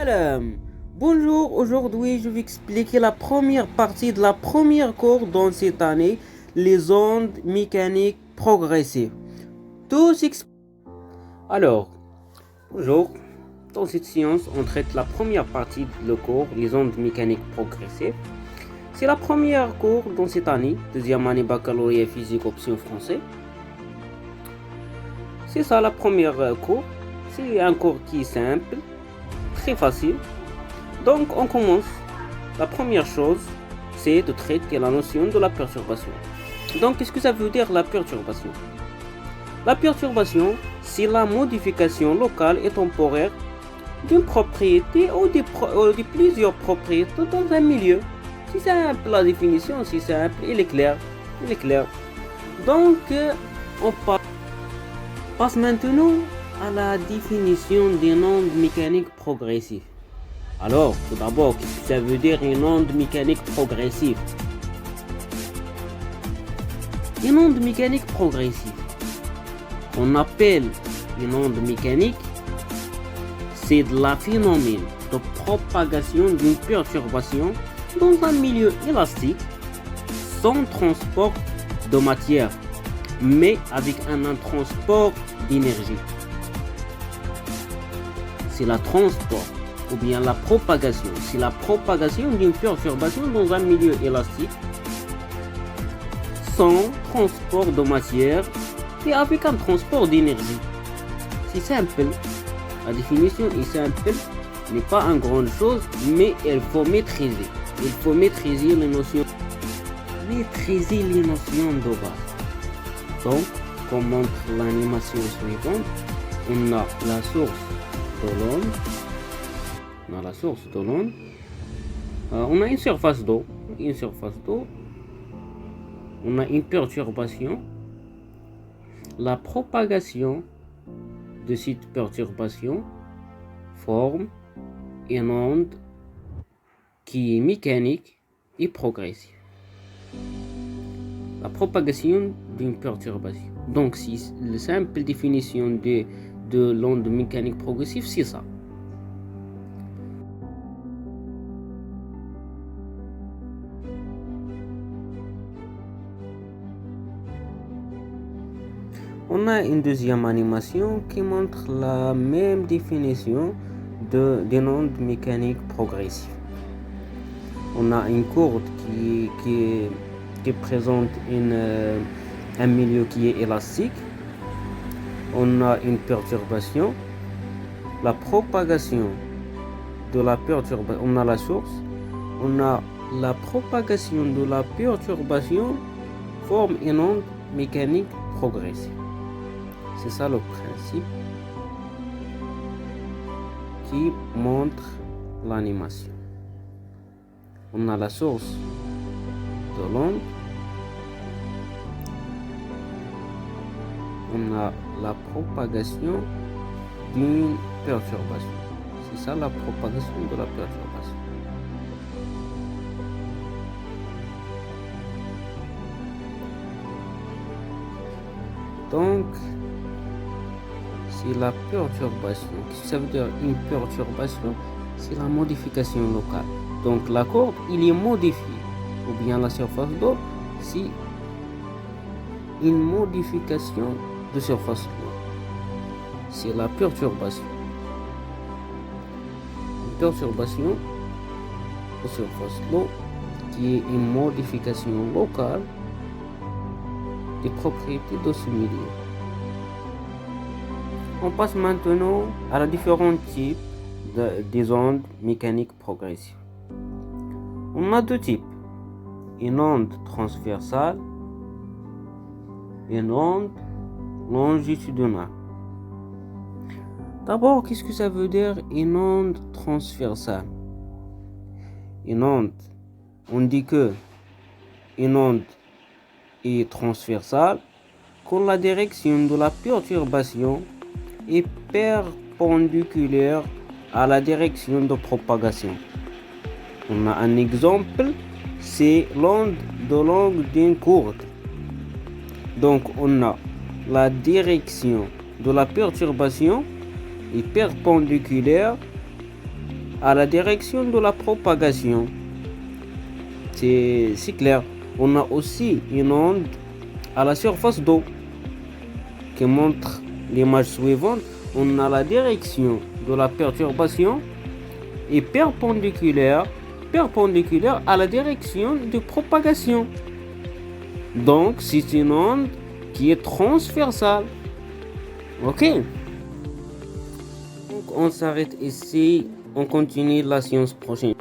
Alors, bonjour, aujourd'hui je vais expliquer la première partie de la première cours dans cette année, les ondes mécaniques progressives. Tous exp- Alors, bonjour, dans cette séance on traite la première partie de le cours, les ondes mécaniques progressives. C'est la première cours dans cette année, deuxième année baccalauréat physique option français. C'est ça la première cours, c'est un cours qui est simple, très facile. Donc on commence. La première chose, c'est de traiter la notion de la perturbation. Donc qu'est-ce que ça veut dire la perturbation? La perturbation, c'est la modification locale et temporaire d'une propriété ou de plusieurs propriétés dans un milieu. C'est simple la définition, c'est simple, il est clair. Donc on passe maintenant à la définition d'une onde mécanique progressive. Alors, tout d'abord, qu'est-ce que ça veut dire une onde mécanique progressive? Une onde mécanique progressive, on appelle une onde mécanique, c'est de la phénomène de propagation d'une perturbation dans un milieu élastique sans transport de matière, mais avec un transport d'énergie. C'est la transport ou bien la propagation. C'est la propagation d'une perturbation dans un milieu élastique sans transport de matière et avec un transport d'énergie. C'est simple. La définition est simple, n'est pas une grande chose, mais il faut maîtriser. Il faut maîtriser les notions. Maîtriser les notions de base. Donc, comme montre l'animation suivante, on a la source de l'onde. On a une surface d'eau, on a une perturbation, la propagation de cette perturbation forme une onde qui est mécanique et progressive. La propagation d'une perturbation. Donc, si la simple définition de l'onde mécanique progressive, c'est ça. On a une deuxième animation qui montre la même définition d'une onde mécanique progressive. On a une courbe qui présente un milieu qui est élastique. On a une perturbation. La propagation de la perturbation, on a la source. On a la propagation de la perturbation forme une onde mécanique progressive. C'est ça le principe qui montre l'animation. On a la source de l'onde. On a la propagation d'une perturbation. C'est ça la propagation de la perturbation. Donc, c'est la perturbation. Qu'est-ce que ça veut dire une perturbation? C'est la modification locale. Donc la courbe, il est modifié. Ou bien la surface d'eau, c'est une modification de surface d'eau. C'est la perturbation. Une perturbation de surface d'eau qui est une modification locale des propriétés de ce milieu. On passe maintenant à la différents types des ondes mécaniques progressives. On a deux types, une onde transversale et une onde longitudinale. D'abord, qu'est-ce que ça veut dire une onde transversale? Une onde, on dit que une onde est transversale quand la direction de la perturbation est perpendiculaire à la direction de propagation. On a un exemple, c'est l'onde de longue d'une courbe. Donc on a la direction de la perturbation est perpendiculaire à la direction de la propagation. C'est clair. On a aussi une onde à la surface d'eau qui montre l'image suivante. On a la direction de la perturbation est perpendiculaire à la direction de propagation. Donc c'est une onde qui est transversale. Ok. Donc on s'arrête ici. On continue la séance prochaine.